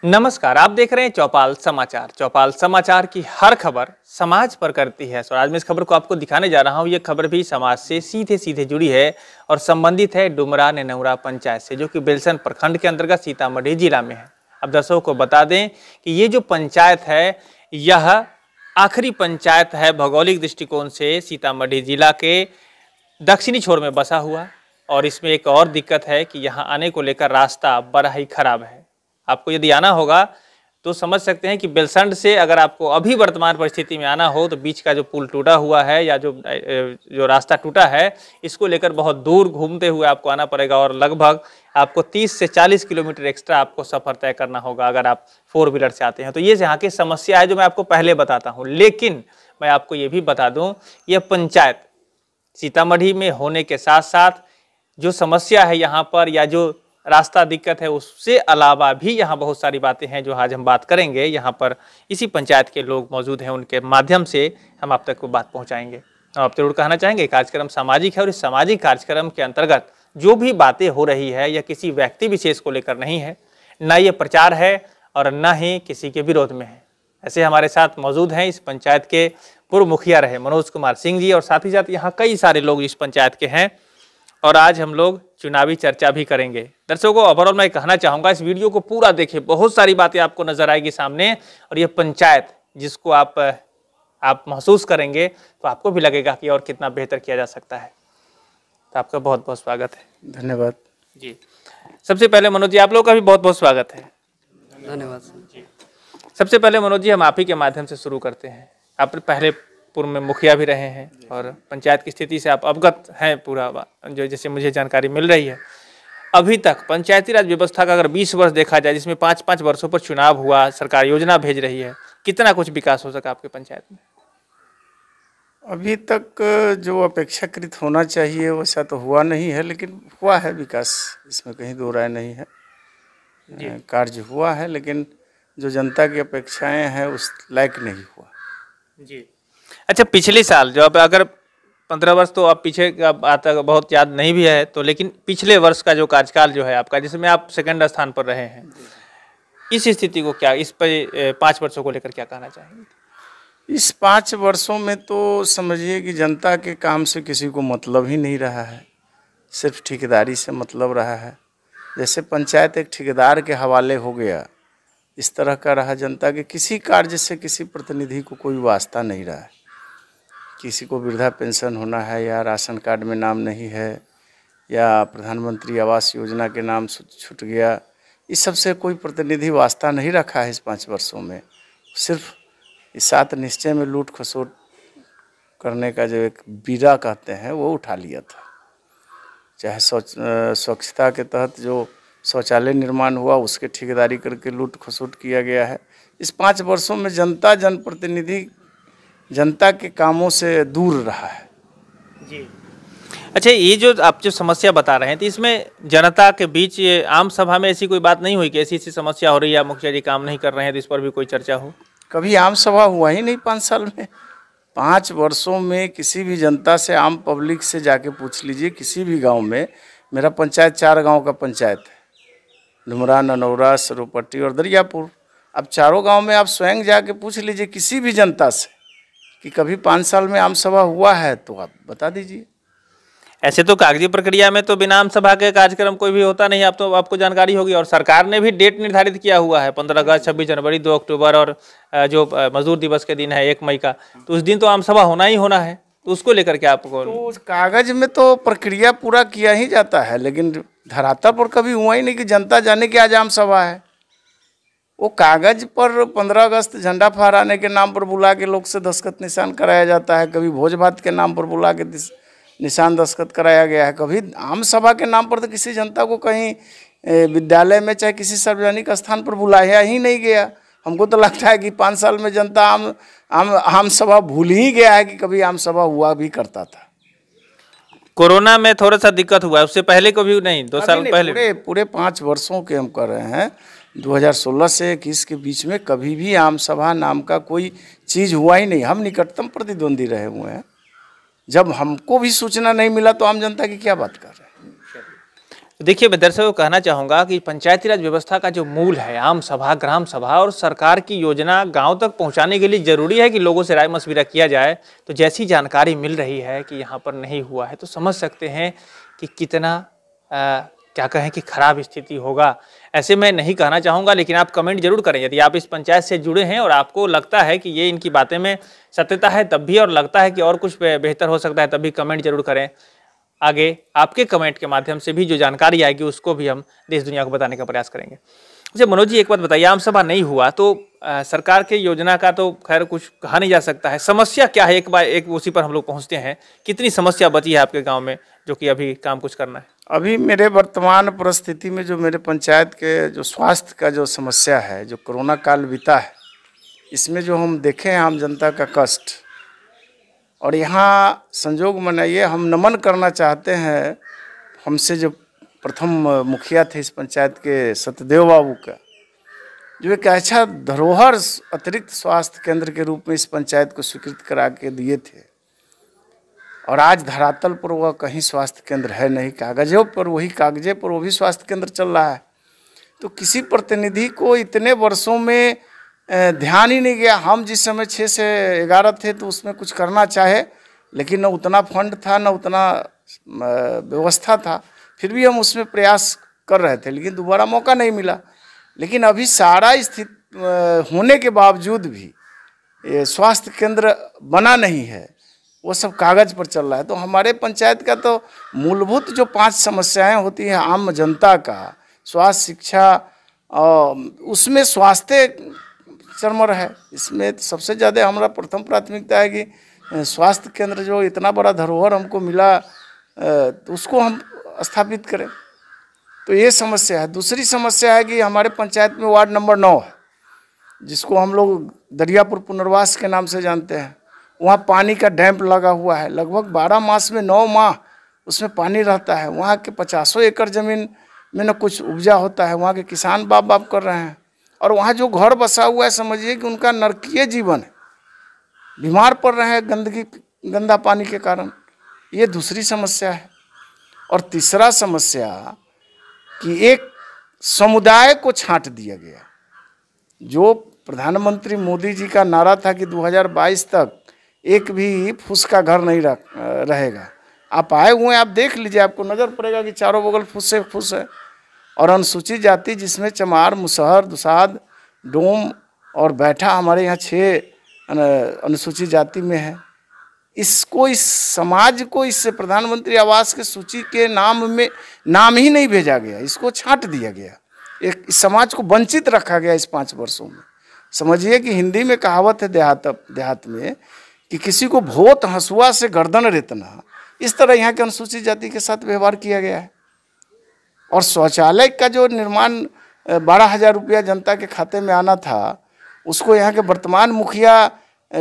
नमस्कार, आप देख रहे हैं चौपाल समाचार। चौपाल समाचार की हर खबर समाज पर करती है। और आज मैं इस खबर को आपको दिखाने जा रहा हूं। ये खबर भी समाज से सीधे सीधे जुड़ी है और संबंधित है डुमरा नेनौरा पंचायत से, जो कि बेलसन प्रखंड के अंतर्गत सीतामढ़ी जिला में है। अब दर्शकों को बता दें कि ये जो पंचायत है, यह आखिरी पंचायत है भौगोलिक दृष्टिकोण से सीतामढ़ी जिला के दक्षिणी छोर में बसा हुआ। और इसमें एक और दिक्कत है कि यहाँ आने को लेकर रास्ता बड़ा ही खराब है। आपको यदि आना होगा तो समझ सकते हैं कि बेलसंड से अगर आपको अभी वर्तमान परिस्थिति में आना हो तो बीच का जो पुल टूटा हुआ है या जो रास्ता टूटा है, इसको लेकर बहुत दूर घूमते हुए आपको आना पड़ेगा और लगभग आपको 30 से 40 किलोमीटर एक्स्ट्रा आपको सफ़र तय करना होगा अगर आप 4 व्हीलर से आते हैं। तो ये यहाँ की समस्या है जो मैं आपको पहले बताता हूँ। लेकिन मैं आपको ये भी बता दूँ, यह पंचायत सीतामढ़ी में होने के साथ साथ जो समस्या है यहाँ पर या जो रास्ता दिक्कत है, उससे अलावा भी यहाँ बहुत सारी बातें हैं जो आज हम बात करेंगे। यहाँ पर इसी पंचायत के लोग मौजूद हैं, उनके माध्यम से हम आप तक को बात पहुँचाएंगे। आप जरूर कहना चाहेंगे कार्यक्रम सामाजिक है और इस सामाजिक कार्यक्रम के अंतर्गत जो भी बातें हो रही है यह किसी व्यक्ति विशेष को लेकर नहीं है, न ये प्रचार है और न ही किसी के विरोध में है। ऐसे हमारे साथ मौजूद हैं इस पंचायत के पूर्व मुखिया रहे मनोज कुमार सिंह जी, और साथ ही साथ यहाँ कई सारे लोग इस पंचायत के हैं और आज हम लोग चुनावी चर्चा भी करेंगे। दर्शकों, ओवरऑल मैं कहना चाहूँगा इस वीडियो को पूरा देखें, बहुत सारी बातें आपको नजर आएगी सामने। और ये पंचायत जिसको आप महसूस करेंगे तो आपको भी लगेगा कि और कितना बेहतर किया जा सकता है। तो आपका बहुत बहुत स्वागत है। धन्यवाद जी। सबसे पहले मनोज जी, आप लोगों का भी बहुत बहुत स्वागत है। धन्यवाद जी। सबसे पहले मनोज जी, हम आप ही के माध्यम से शुरू करते हैं। आप पहले पूर्व में मुखिया भी रहे हैं और पंचायत की स्थिति से आप अवगत हैं पूरा, जो जैसे मुझे जानकारी मिल रही है। अभी तक पंचायती राज व्यवस्था का अगर 20 वर्ष देखा जाए, जिसमें 5-5 वर्षों पर चुनाव हुआ, सरकार योजना भेज रही है, कितना कुछ विकास हो सका आपके पंचायत में? अभी तक जो अपेक्षाकृत होना चाहिए वैसा तो हुआ नहीं है, लेकिन हुआ है विकास, इसमें कहीं दो राय नहीं है। कार्य हुआ है, लेकिन जो जनता की अपेक्षाएं हैं उस लायक नहीं हुआ जी। अच्छा, पिछले साल जो अगर 15 वर्ष तो आप पीछे आता बहुत याद नहीं भी है तो, लेकिन पिछले वर्ष का जो कार्यकाल जो है आपका, जिसमें आप सेकंड स्थान पर रहे हैं, इस स्थिति को क्या, इस पर 5 वर्षों को लेकर क्या कहना चाहेंगे? इस 5 वर्षों में तो समझिए कि जनता के काम से किसी को मतलब ही नहीं रहा है, सिर्फ ठेकेदारी से मतलब रहा है। जैसे पंचायत एक ठेकेदार के हवाले हो गया, इस तरह का रहा। जनता के किसी कार्य से किसी प्रतिनिधि को कोई वास्ता नहीं रहा है। किसी को वृद्धा पेंशन होना है या राशन कार्ड में नाम नहीं है या प्रधानमंत्री आवास योजना के नाम छूट गया, इस सब से कोई प्रतिनिधि वास्ता नहीं रखा है इस 5 वर्षों में। सिर्फ इस 7 निश्चय में लूट खसोट करने का जो एक बीड़ा कहते हैं वो उठा लिया था। चाहे स्वच्छता के तहत जो शौचालय निर्माण हुआ उसके ठेकेदारी करके लूट खसोट किया गया है। इस 5 वर्षों में जनता, जनप्रतिनिधि जनता के कामों से दूर रहा है जी। अच्छा, ये जो आप जो समस्या बता रहे हैं, तो इसमें जनता के बीच ये आम सभा में ऐसी कोई बात नहीं हुई कि ऐसी ऐसी समस्या हो रही है, मुखिया जी काम नहीं कर रहे हैं, तो इस पर भी कोई चर्चा हो? कभी आम सभा हुआ ही नहीं 5 साल में। 5 वर्षों में किसी भी जनता से, आम पब्लिक से जाके पूछ लीजिए, किसी भी गांव में, मेरा पंचायत 4 गांव का पंचायत है, डुमरा, ननौरा, सरोपट्टी और दरियापुर। अब चारों गांव में आप स्वयं जाके पूछ लीजिए किसी भी जनता से कि कभी 5 साल में आम सभा हुआ है, तो आप बता दीजिए। ऐसे तो कागजी प्रक्रिया में तो बिना आम सभा के कार्यक्रम कोई भी होता नहीं, आपको जानकारी होगी। और सरकार ने भी डेट निर्धारित किया हुआ है, 15 अगस्त, 26 जनवरी, 2 अक्टूबर और जो मजदूर दिवस के दिन है 1 मई का, तो उस दिन तो आम सभा होना ही होना है। तो उसको लेकर के आपको तो कागज में तो प्रक्रिया पूरा किया ही जाता है, लेकिन धरातल पर कभी हुआ ही नहीं कि जनता जाने की आज आम सभा है। वो कागज पर 15 अगस्त झंडा फहराने के नाम पर बुला के लोग से दस्तखत निशान कराया जाता है, कभी भोज भात के नाम पर बुला के निशान दस्तखत कराया गया है। कभी आम सभा के नाम पर तो किसी जनता को कहीं विद्यालय में चाहे किसी सार्वजनिक स्थान पर बुलाया ही नहीं गया। हमको तो लगता है कि 5 साल में जनता आम सभा भूल ही गया है कि कभी आम सभा हुआ भी करता था। कोरोना में थोड़ा सा दिक्कत हुआ है, उससे पहले को भी नहीं, 2 साल पहले पूरे 5 वर्षों के हम कर रहे हैं। 2016 से 21 के बीच में कभी भी आम सभा नाम का कोई चीज़ हुआ ही नहीं। हम निकटतम प्रतिद्वंदी रहे हुए हैं। जब हमको भी सूचना नहीं मिला तो आम जनता की क्या बात कर रहे हैं? देखिए, मैं दर्शकों को कहना चाहूँगा कि पंचायती राज व्यवस्था का जो मूल है, आम सभा, ग्राम सभा और सरकार की योजना गांव तक पहुंचाने के लिए ज़रूरी है कि लोगों से राय मशविरा किया जाए। तो जैसी जानकारी मिल रही है कि यहाँ पर नहीं हुआ है, तो समझ सकते हैं कि कितना क्या कहें कि खराब स्थिति होगा। ऐसे मैं नहीं कहना चाहूँगा, लेकिन आप कमेंट जरूर करें यदि आप इस पंचायत से जुड़े हैं और आपको लगता है कि ये इनकी बातें में सत्यता है तब भी, और लगता है कि और कुछ बेहतर हो सकता है तब भी कमेंट जरूर करें। आगे आपके कमेंट के माध्यम से भी जो जानकारी आएगी उसको भी हम देश दुनिया को बताने का प्रयास करेंगे। अच्छा मनोज जी, एक बात बताइए, आम सभा नहीं हुआ तो सरकार के योजना का तो खैर कुछ कहा नहीं जा सकता है, समस्या क्या है एक बार एक उसी पर हम लोग पहुंचते हैं। कितनी समस्या बची है आपके गांव में जो कि अभी काम कुछ करना है? अभी मेरे वर्तमान परिस्थिति में जो मेरे पंचायत के जो स्वास्थ्य का जो समस्या है, जो कोरोना काल बीता है, इसमें जो हम देखे हैं आम जनता का कष्ट, और यहाँ संजोग मनाइए हम नमन करना चाहते हैं हमसे जो प्रथम मुखिया थे इस पंचायत के सत्यदेव बाबू का, जो एक अच्छा धरोहर अतिरिक्त स्वास्थ्य केंद्र के रूप में इस पंचायत को स्वीकृत करा के दिए थे। और आज धरातल पर वह कहीं स्वास्थ्य केंद्र है नहीं, कागजों पर वही कागजे पर वो भी स्वास्थ्य केंद्र चल रहा है। तो किसी प्रतिनिधि को इतने वर्षों में ध्यान ही नहीं गया। हम जिस समय 6 से 11 थे तो उसमें कुछ करना चाहे, लेकिन न उतना फंड था न उतना व्यवस्था था, फिर भी हम उसमें प्रयास कर रहे थे, लेकिन दोबारा मौका नहीं मिला। लेकिन अभी सारा स्थिति होने के बावजूद भी ये स्वास्थ्य केंद्र बना नहीं है, वो सब कागज पर चल रहा है। तो हमारे पंचायत का तो मूलभूत जो 5 समस्याएं होती हैं आम जनता का, स्वास्थ्य, शिक्षा, उसमें स्वास्थ्य चरमर है। इसमें तो सबसे ज़्यादा हमारा प्रथम प्राथमिकता है कि स्वास्थ्य केंद्र जो इतना बड़ा धरोहर हमको मिला तो उसको हम स्थापित करें। तो ये समस्या है। दूसरी समस्या है कि हमारे पंचायत में वार्ड नंबर 9 है, जिसको हम लोग दरियापुर पुनर्वास के नाम से जानते हैं। वहाँ पानी का डैम्प लगा हुआ है, लगभग 12 मास में 9 माह उसमें पानी रहता है। वहाँ के 50 एकड़ ज़मीन में न कुछ उपजा होता है, वहाँ के किसान बाप बाप कर रहे हैं। और वहाँ जो घर बसा हुआ है, समझिए कि उनका नरकीय जीवन है, बीमार पड़ रहे हैं गंदगी, गंदा पानी के कारण। ये दूसरी समस्या है। और तीसरा समस्या कि एक समुदाय को छांट दिया गया। जो प्रधानमंत्री मोदी जी का नारा था कि 2022 तक एक भी फूस का घर नहीं रहेगा। आप आए हुए हैं, आप देख लीजिए, आपको नज़र पड़ेगा कि चारों बगल फूस से फूस है। और अनुसूचित जाति जिसमें चमार, मुसहर, दुसाध, डोम और बैठा हमारे यहाँ 6 अनुसूचित जाति में है। इसको, इस समाज को इस प्रधानमंत्री आवास के सूची के नाम में नाम ही नहीं भेजा गया, इसको छांट दिया गया। एक इस समाज को वंचित रखा गया इस 5 वर्षों में। समझिए कि हिंदी में कहावत है देहात में कि किसी को भोत हंसुआ से गर्दन रेतना, इस तरह यहाँ के अनुसूचित जाति के साथ व्यवहार किया गया है। और शौचालय का जो निर्माण 12,000 रुपया जनता के खाते में आना था, उसको यहाँ के वर्तमान मुखिया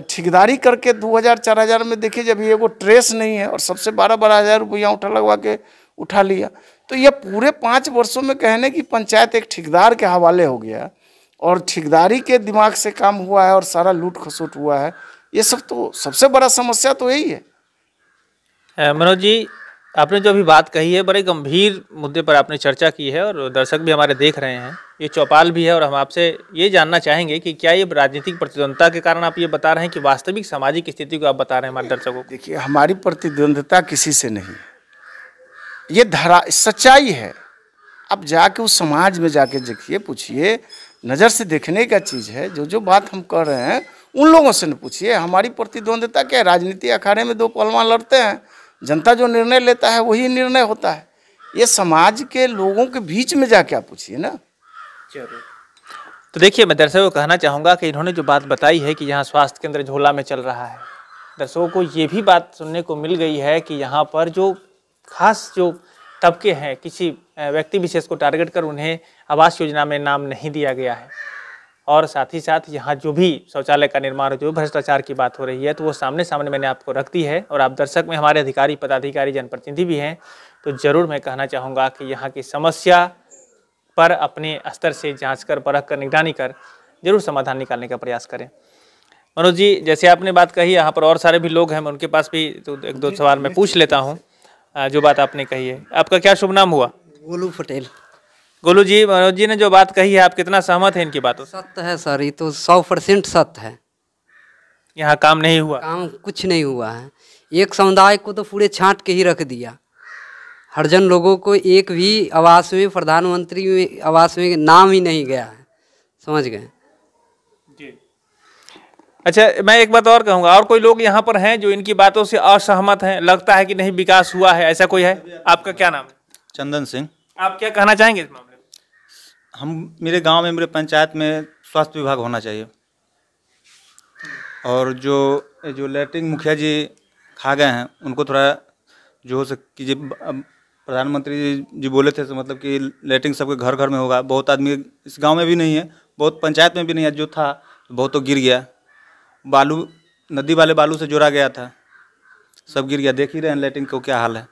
ठेकेदारी करके 2,000-4,000 में, देखिए जब ये वो ट्रेस नहीं है, और सबसे 12,000 रुपया उठा लगवा के उठा लिया। तो ये पूरे 5 वर्षों में कहने की पंचायत एक ठेकेदार के हवाले हो गया, और ठेकेदारी के दिमाग से काम हुआ है और सारा लूट खसोट हुआ है। ये सब तो सबसे बड़ा समस्या तो यही है। मनोज जी, आपने जो अभी बात कही है, बड़े गंभीर मुद्दे पर आपने चर्चा की है और दर्शक भी हमारे देख रहे हैं। ये चौपाल भी है और हम आपसे ये जानना चाहेंगे कि क्या ये राजनीतिक प्रतिद्वंदता के कारण आप ये बता रहे हैं कि वास्तविक सामाजिक स्थिति को आप बता रहे हैं हमारे दर्शकों को? देखिए, हमारी प्रतिद्वंदता किसी से नहीं है, ये सच्चाई है। अब जाके उस समाज में जाके देखिए, पूछिए, नज़र से देखने का चीज़ है। जो बात हम कर रहे हैं उन लोगों से न पूछिए। हमारी प्रतिद्वंदता क्या है? राजनीति अखाड़े में 2 पहलवान लड़ते हैं, जनता जो निर्णय लेता है वही निर्णय होता है। ये समाज के लोगों के बीच में जाके आप पूछिए ना। तो देखिए, मैं दर्शकों को कहना चाहूँगा कि इन्होंने जो बात बताई है कि यहाँ स्वास्थ्य केंद्र झोला में चल रहा है, दर्शकों को ये भी बात सुनने को मिल गई है कि यहाँ पर जो खास जो तबके हैं, किसी व्यक्ति विशेष को टारगेट कर उन्हें आवास योजना में नाम नहीं दिया गया है। और साथ ही साथ यहाँ जो भी शौचालय का निर्माण, जो भ्रष्टाचार की बात हो रही है, तो वो सामने मैंने आपको रख दी है। और आप दर्शक में हमारे अधिकारी, पदाधिकारी, जनप्रतिनिधि भी हैं, तो ज़रूर मैं कहना चाहूँगा कि यहाँ की समस्या पर अपने स्तर से जांच कर, परख कर, निगरानी कर जरूर समाधान निकालने का प्रयास करें। मनोज जी, जैसे आपने बात कही, यहाँ पर और सारे भी लोग हैं, मैं उनके पास भी तो 1-2 सवाल मैं पूछ लेता हूँ। जो बात आपने कही है, आपका क्या शुभ नाम हुआ? गोलू पटेल। गोलू जी, मनोज जी ने जो बात कही है, आप कितना सहमत हैं इनकी बातों से? सत्य है सर, ये तो 100% सत्य है। यहाँ काम नहीं हुआ? काम कुछ नहीं हुआ है। एक समुदाय को तो पूरे छांट के ही रख दिया। हरिजन लोगों को एक भी आवास में, प्रधानमंत्री में आवास में नाम ही नहीं गया है, समझ गए? अच्छा, मैं एक बात और कहूँगा, और कोई लोग यहाँ पर हैं जो इनकी बातों से असहमत हैं, लगता है कि नहीं विकास हुआ है, ऐसा कोई है? आपका क्या नाम है? चंदन सिंह। आप क्या कहना चाहेंगे इस मामले में? मेरे गांव में, मेरे पंचायत में स्वास्थ्य विभाग होना चाहिए। और जो लैट्रिन मुखिया जी खा गए हैं, उनको थोड़ा जो हो सके कि प्रधानमंत्री जी बोले थे, तो मतलब कि लैट्रिन सबके घर घर में होगा। बहुत आदमी इस गांव में भी नहीं है, बहुत पंचायत में भी नहीं है, जो था बहुत तो गिर गया। बालू, नदी वाले बालू से जोड़ा गया था, सब गिर गया। देख ही रहे हैं लैट्रिन को क्या हाल है।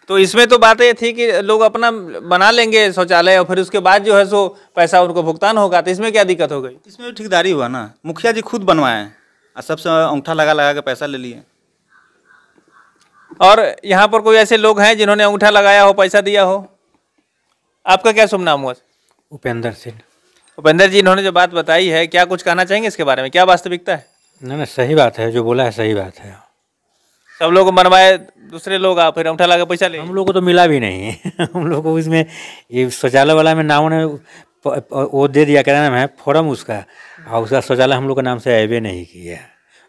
तो इसमें तो बात ये थी कि लोग अपना बना लेंगे शौचालय और फिर उसके बाद जो है सो पैसा उनको भुगतान होगा, तो इसमें क्या दिक्कत हो गई? इसमें भी ठेकेदारी हुआ ना, मुखिया जी खुद बनवाए हैं और सबसे अंगूठा लगा लगा के पैसा ले लिए। और यहाँ पर कोई ऐसे लोग हैं जिन्होंने अंगूठा लगाया हो, पैसा दिया हो? आपका क्या शुभ नाम हुआ? उपेंद्र सिंह। उपेंद्र जी, इन्होंने जो बात बताई है, क्या कुछ कहना चाहेंगे इसके बारे में? क्या वास्तविकता है? ना सही बात है, जो बोला है सही बात है। सब लोग बनवाए, दूसरे लोग आ फिर अंगूठा लगा पैसा ले। हम लोग को तो मिला भी नहीं हम लोग को इसमें ये शौचालय वाला में नाम ने वो दे दिया, क्या नाम है, फॉर्म उसका, और उसका शौचालय हम लोग के नाम से अयबे नहीं किया।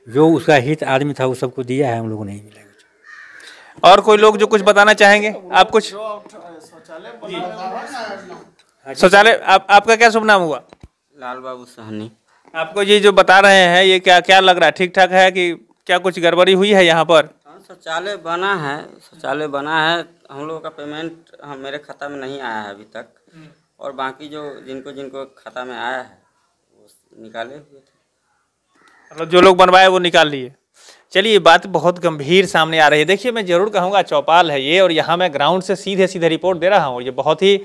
जो उसका हित आदमी था वो सबको दिया है, हम लोग को नहीं मिला कुछ। और कोई लोग जो कुछ बताना चाहेंगे? आप कुछ शौचालय, आपका क्या शुभ नाम हुआ? लाल बाबू सहनी। आपको ये जो बता रहे हैं, ये क्या क्या लग रहा है? ठीक ठाक है कि क्या कुछ गड़बड़ी हुई है यहाँ पर? शौचालय बना है, शौचालय बना है। हम लोगों का पेमेंट मेरे खाता में नहीं आया है अभी तक, और बाकी जो जिनको जिनको खाता में आया है वो निकाले हुए थे। मतलब जो लोग बनवाए वो निकाल लिए। चलिए, बात बहुत गंभीर सामने आ रही है। देखिए, मैं जरूर कहूँगा चौपाल है ये, और यहाँ मैं ग्राउंड से सीधे सीधे रिपोर्ट दे रहा हूँ। ये बहुत ही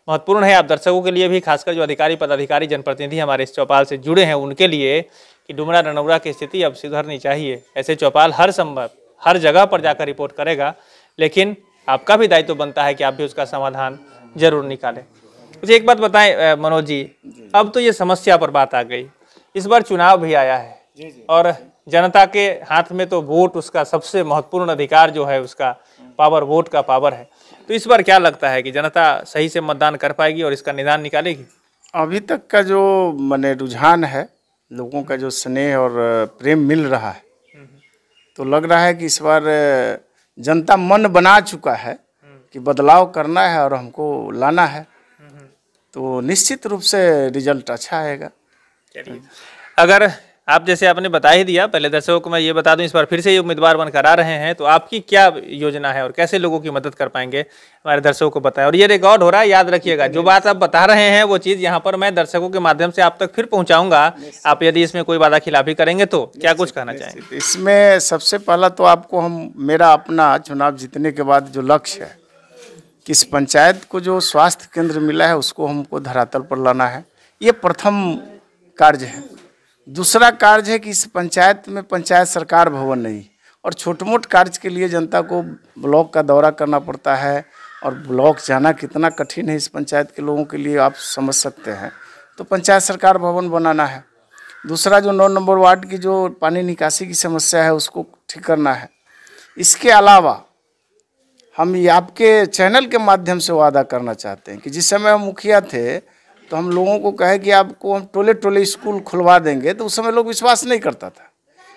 महत्वपूर्ण है आप दर्शकों के लिए भी, खासकर जो अधिकारी, पदाधिकारी, जनप्रतिनिधि हमारे इस चौपाल से जुड़े हैं उनके लिए, कि डुमरा ननौरा की स्थिति अब सुधरनी चाहिए। ऐसे चौपाल हर संभव हर जगह पर जाकर रिपोर्ट करेगा, लेकिन आपका भी दायित्व बनता है कि आप भी उसका समाधान जरूर निकालें। मुझे एक बात बताएं मनोज जी, अब तो ये समस्या पर बात आ गई, इस बार चुनाव भी आया है और जनता के हाथ में तो वोट, उसका सबसे महत्वपूर्ण अधिकार जो है उसका पावर, वोट का पावर है। तो इस बार क्या लगता है कि जनता सही से मतदान कर पाएगी और इसका निदान निकालेगी? अभी तक का जो माने रुझान है, लोगों का जो स्नेह और प्रेम मिल रहा है, तो लग रहा है कि इस बार जनता मन बना चुका है कि बदलाव करना है और हमको लाना है, तो निश्चित रूप से रिजल्ट अच्छा आएगा। चलिए, अगर आप जैसे आपने बता ही दिया, पहले दर्शकों को मैं ये बता दूं, इस बार फिर से ये उम्मीदवार बनकर आ रहे हैं, तो आपकी क्या योजना है और कैसे लोगों की मदद कर पाएंगे, हमारे दर्शकों को बताएं। और ये रिकॉर्ड हो रहा है, याद रखिएगा, जो बात आप बता रहे हैं वो चीज़ यहाँ पर मैं दर्शकों के माध्यम से आप तक फिर पहुँचाऊंगा। आप यदि इसमें कोई वादा खिलाफी करेंगे तो क्या कुछ कहना चाहेंगे? इसमें सबसे पहला तो आपको मेरा अपना चुनाव जीतने के बाद जो लक्ष्य है कि इस पंचायत को जो स्वास्थ्य केंद्र मिला है उसको हमको धरातल पर लाना है, ये प्रथम कार्य है। दूसरा कार्य है कि इस पंचायत में पंचायत सरकार भवन नहीं, और छोटे मोटे कार्य के लिए जनता को ब्लॉक का दौरा करना पड़ता है, और ब्लॉक जाना कितना कठिन है इस पंचायत के लोगों के लिए आप समझ सकते हैं। तो पंचायत सरकार भवन बनाना है। दूसरा, जो 9 नंबर वार्ड की जो पानी निकासी की समस्या है उसको ठीक करना है। इसके अलावा हम ये आपके चैनल के माध्यम से वादा करना चाहते हैं कि जिस समय हम मुखिया थे तो हम लोगों को कहे कि आपको हम टोले टोले स्कूल खुलवा देंगे, तो उस समय लोग विश्वास नहीं करता था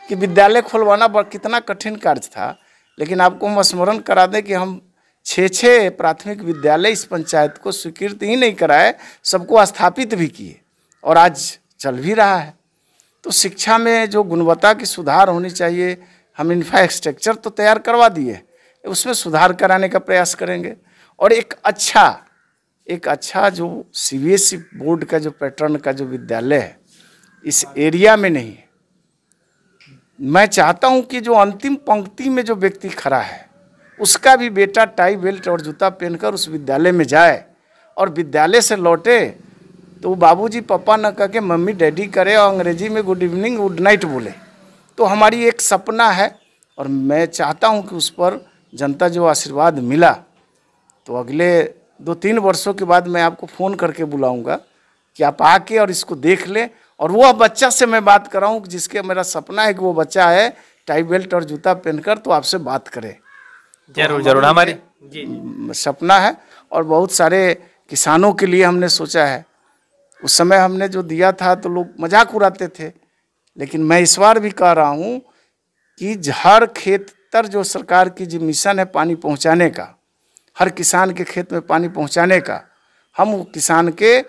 कि विद्यालय खुलवाना कितना कठिन कार्य था। लेकिन आपको हम स्मरण करा दें कि हम 6 प्राथमिक विद्यालय इस पंचायत को स्वीकृति ही नहीं कराए, सबको स्थापित भी किए और आज चल भी रहा है। तो शिक्षा में जो गुणवत्ता की सुधार होनी चाहिए, हम इंफ्रास्ट्रक्चर तो तैयार करवा दिए, उसमें सुधार कराने का प्रयास करेंगे। और एक अच्छा जो CBSE बोर्ड का जो पैटर्न का जो विद्यालय है इस एरिया में नहीं है। मैं चाहता हूं कि जो अंतिम पंक्ति में जो व्यक्ति खड़ा है उसका भी बेटा टाई बेल्ट और जूता पहनकर उस विद्यालय में जाए, और विद्यालय से लौटे तो बाबूजी पापा न कह के मम्मी डैडी करे और अंग्रेजी में गुड इवनिंग गुड नाइट बोले। तो हमारी एक सपना है, और मैं चाहता हूं कि उस पर जनता जो आशीर्वाद मिला तो अगले 2-3 वर्षों के बाद मैं आपको फ़ोन करके बुलाऊंगा कि आप आके और इसको देख लें। और वो बच्चा से मैं बात कराऊं जिसके मेरा सपना है कि वो बच्चा है टाई बेल्ट और जूता पहनकर तो आपसे बात करे। जरूर जरूर हमारी सपना है। और बहुत सारे किसानों के लिए हमने सोचा है। उस समय हमने जो दिया था तो लोग मजाक उड़ाते थे, लेकिन मैं इस बार भी कह रहा हूँ कि हर खेत तक जो सरकार की जो मिशन है पानी पहुँचाने का, हर किसान के खेत में पानी पहुँचाने का, हम किसान के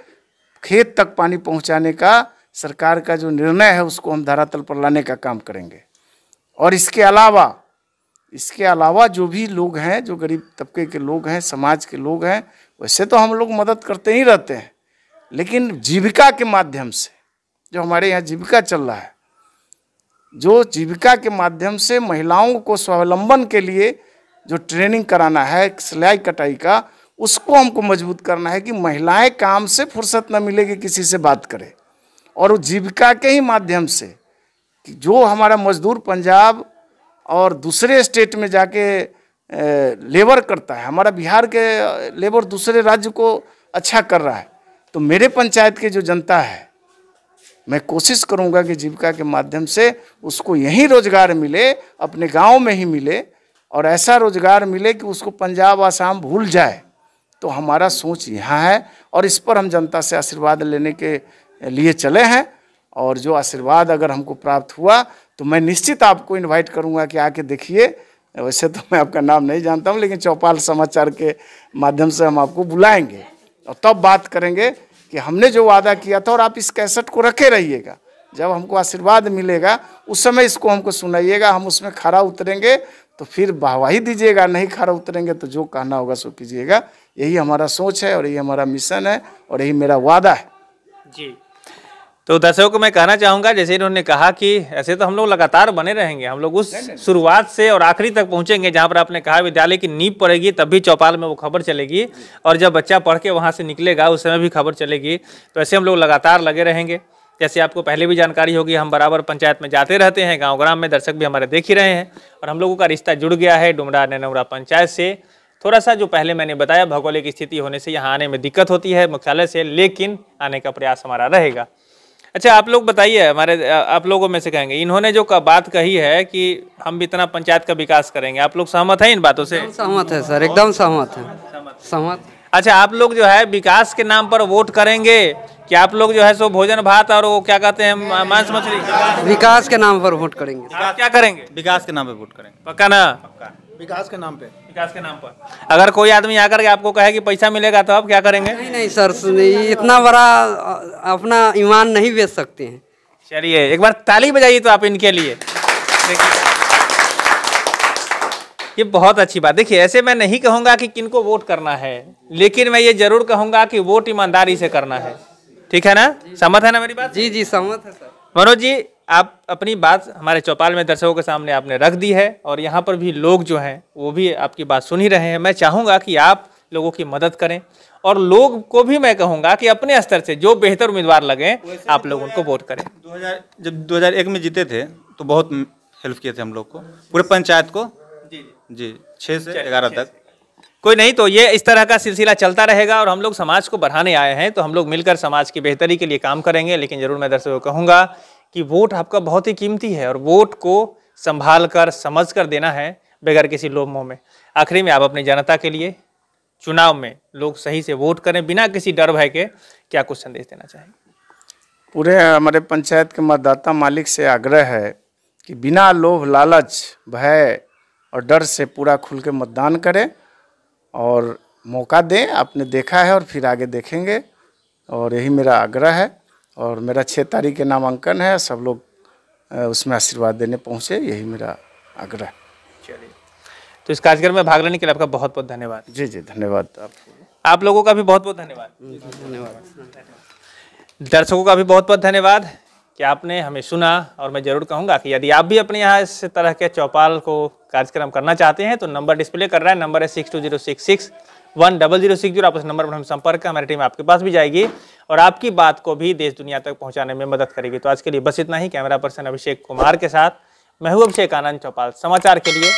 खेत तक पानी पहुँचाने का सरकार का जो निर्णय है उसको हम धरातल पर लाने का काम करेंगे। और इसके अलावा जो भी लोग हैं, जो गरीब तबके के लोग हैं, समाज के लोग हैं, वैसे तो हम लोग मदद करते ही रहते हैं, लेकिन जीविका के माध्यम से जो हमारे यहाँ जीविका चल रहा है, जो जीविका के माध्यम से महिलाओं को स्वावलंबन के लिए जो ट्रेनिंग कराना है सिलाई कटाई का, उसको हमको मजबूत करना है कि महिलाएं काम से फुर्सत न मिलेगी किसी से बात करें। और वो जीविका के ही माध्यम से कि जो हमारा मजदूर पंजाब और दूसरे स्टेट में जाके लेबर करता है, हमारा बिहार के लेबर दूसरे राज्य को अच्छा कर रहा है, तो मेरे पंचायत के जो जनता है, मैं कोशिश करूंगा कि जीविका के माध्यम से उसको यहीं रोजगार मिले, अपने गांव में ही मिले, और ऐसा रोजगार मिले कि उसको पंजाब आसाम भूल जाए। तो हमारा सोच यहाँ है और इस पर हम जनता से आशीर्वाद लेने के लिए चले हैं। और जो आशीर्वाद अगर हमको प्राप्त हुआ तो मैं निश्चित आपको इनवाइट करूंगा कि आके देखिए। वैसे तो मैं आपका नाम नहीं जानता हूं, लेकिन चौपाल समाचार के माध्यम से हम आपको बुलाएंगे और तब बात करेंगे कि हमने जो वादा किया था। और आप इस कैसेट को रखे रहिएगा, जब हमको आशीर्वाद मिलेगा उस समय इसको हमको सुनाइएगा, हम उसमें खरा उतरेंगे तो फिर वाहवाही दीजिएगा, नहीं खरा उतरेंगे तो जो कहना होगा सो कीजिएगा। यही हमारा सोच है और यही हमारा मिशन है और यही मेरा वादा है जी। तो दर्शकों को मैं कहना चाहूँगा, जैसे इन्होंने कहा कि ऐसे तो हम लोग लगातार बने रहेंगे, हम लोग उस शुरुआत से और आखिरी तक पहुँचेंगे जहाँ पर आपने कहा विद्यालय की नींव पड़ेगी तब भी चौपाल में वो खबर चलेगी, और जब बच्चा पढ़ के वहाँ से निकलेगा उस समय भी खबर चलेगी। तो ऐसे हम लोग लगातार लगे रहेंगे। जैसे आपको पहले भी जानकारी होगी, हम बराबर पंचायत में जाते रहते हैं, गाँव ग्राम में, दर्शक भी हमारे देख ही रहे हैं, और हम लोगों का रिश्ता जुड़ गया है डुमरा नेनौरा पंचायत से। थोड़ा सा जो पहले मैंने बताया भौगोलिक स्थिति होने से यहाँ आने में दिक्कत होती है मुख्यालय से, लेकिन आने का प्रयास हमारा रहेगा। अच्छा, आप लोग बताइए, हमारे आप लोगों में से कहेंगे, इन्होंने जो बात कही है कि हम इतना पंचायत का विकास करेंगे, आप लोग सहमत हैं इन बातों से? सहमत है सर, एकदम सहमत है, सहमत। अच्छा, आप लोग जो है विकास के नाम पर वोट करेंगे कि आप लोग जो है सो भोजन भात और वो क्या कहते हैं मांस मछली? विकास के नाम पर वोट करेंगे। आप क्या करेंगे? विकास के नाम पे वोट करेंगे। पक्का ना? विकास के नाम पे। विकास के नाम पर अगर कोई आदमी आकर के आपको कहे कि पैसा मिलेगा तो आप क्या करेंगे? नहीं नहीं सर, इतना बड़ा अपना ईमान नहीं बेच सकते हैं। चलिए एक बार ताली बजाइए तो आप इनके लिए। ये बहुत अच्छी बात। देखिए, ऐसे मैं नहीं कहूंगा कि किनको वोट करना है, लेकिन मैं ये जरूर कहूंगा कि वोट ईमानदारी से करना है। ठीक है ना? सहमत है ना मेरी बात? जी जी सहमत है सर। मनोज जी, आप अपनी बात हमारे चौपाल में दर्शकों के सामने आपने रख दी है, और यहाँ पर भी लोग जो हैं वो भी आपकी बात सुन ही रहे हैं। मैं चाहूँगा कि आप लोगों की मदद करें, और लोग को भी मैं कहूँगा कि अपने स्तर से जो बेहतर उम्मीदवार लगे आप लोग उनको वोट करें। जब 2001 में जीते थे तो बहुत हेल्प किए थे हम लोग को, पूरे पंचायत को। जी 6 से 11 तक। कोई नहीं, तो ये इस तरह का सिलसिला चलता रहेगा, और हम लोग समाज को बढ़ाने आए हैं तो हम लोग मिलकर समाज की बेहतरी के लिए काम करेंगे। लेकिन जरूर मैं दर्शकों को कहूँगा कि वोट आपका बहुत ही कीमती है, और वोट को संभाल कर समझ कर देना है, बगैर किसी लोभ मोह में। आखिरी में आप अपनी जनता के लिए चुनाव में लोग सही से वोट करें बिना किसी डर भय के, क्या कुछ संदेश देना चाहेंगे? पूरे हमारे पंचायत के मतदाता मालिक से आग्रह है कि बिना लोभ लालच भय और डर से पूरा खुल के मतदान करें और मौका दें। आपने देखा है और फिर आगे देखेंगे, और यही मेरा आग्रह है। और मेरा 6 तारीख के नामांकन है, सब लोग उसमें आशीर्वाद देने पहुँचे, यही मेरा आग्रह। चलिए, तो इस कार्यक्रम में भाग लेने के लिए आपका बहुत बहुत धन्यवाद। जी जी धन्यवाद। आप लोगों का भी बहुत बहुत धन्यवाद। दर्शकों का भी बहुत बहुत धन्यवाद कि आपने हमें सुना। और मैं जरूर कहूँगा कि यदि आप भी अपने यहाँ इस तरह के चौपाल को कार्यक्रम करना चाहते हैं तो नंबर डिस्प्ले कर रहा है, नंबर है 6206610060। आप उस नंबर पर हम संपर्क करें, हमारी टीम आपके पास भी जाएगी और आपकी बात को भी देश दुनिया तक पहुँचाने में मदद करेगी। तो आज के लिए बस इतना ही। कैमरा पर्सन अभिषेक कुमार के साथ मैं हूँ अभिषेक आनंद, चौपाल समाचार के लिए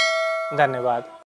धन्यवाद।